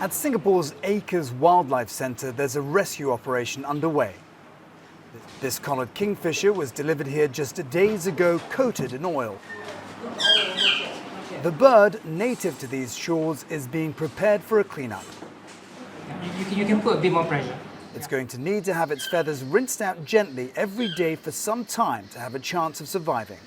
At Singapore's Acres Wildlife Centre, there's a rescue operation underway. This collared kingfisher was delivered here just days ago, coated in oil. The bird, native to these shores, is being prepared for a cleanup. You can put a bit more pressure. It's going to need to have its feathers rinsed out gently every day for some time to have a chance of surviving.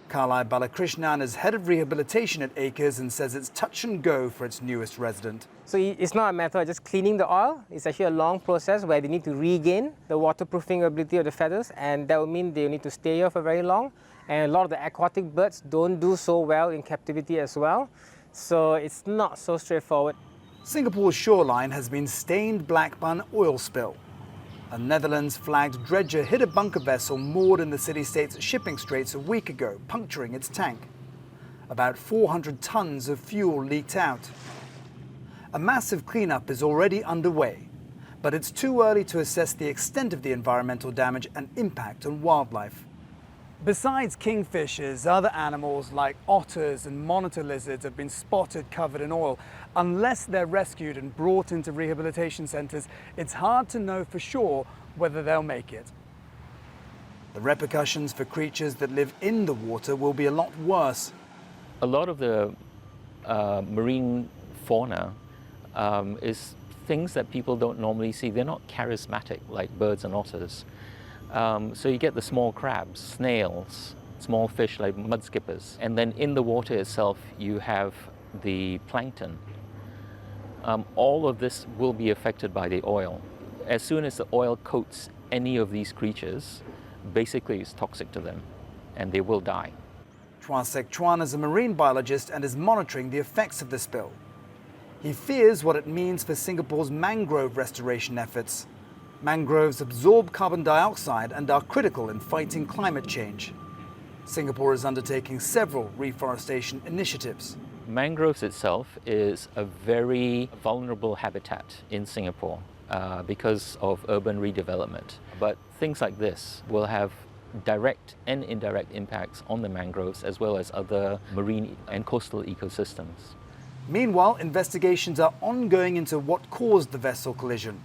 Kalai Balakrishnan is head of rehabilitation at Acres and says it's touch and go for its newest resident. So it's not a matter of just cleaning the oil. It's actually a long process where they need to regain the waterproofing ability of the feathers, and that will mean they need to stay here for very long. And a lot of the aquatic birds don't do so well in captivity as well. So it's not so straightforward. Singapore's shoreline has been stained black by an oil spill. A Netherlands-flagged dredger hit a bunker vessel moored in the city-state's shipping straits a week ago, puncturing its tank. About 400 tons of fuel leaked out. A massive cleanup is already underway, but it's too early to assess the extent of the environmental damage and impact on wildlife. Besides kingfishers, other animals like otters and monitor lizards have been spotted covered in oil. Unless they're rescued and brought into rehabilitation centres, it's hard to know for sure whether they'll make it. The repercussions for creatures that live in the water will be a lot worse. A lot of the marine fauna is things that people don't normally see. They're not charismatic like birds and otters. So you get the small crabs, snails, small fish like mudskippers. And then in the water itself, you have the plankton. All of this will be affected by the oil. As soon as the oil coats any of these creatures, basically it's toxic to them and they will die. Chua Sek Chuan is a marine biologist and is monitoring the effects of the spill. He fears what it means for Singapore's mangrove restoration efforts. Mangroves absorb carbon dioxide and are critical in fighting climate change. Singapore is undertaking several reforestation initiatives. Mangroves itself is a very vulnerable habitat in Singapore because of urban redevelopment. But things like this will have direct and indirect impacts on the mangroves as well as other marine and coastal ecosystems. Meanwhile, investigations are ongoing into what caused the vessel collision.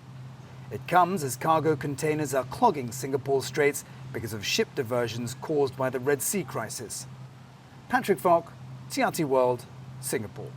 It comes as cargo containers are clogging Singapore's straits because of ship diversions caused by the Red Sea crisis. Patrick Falk, TRT World, Singapore.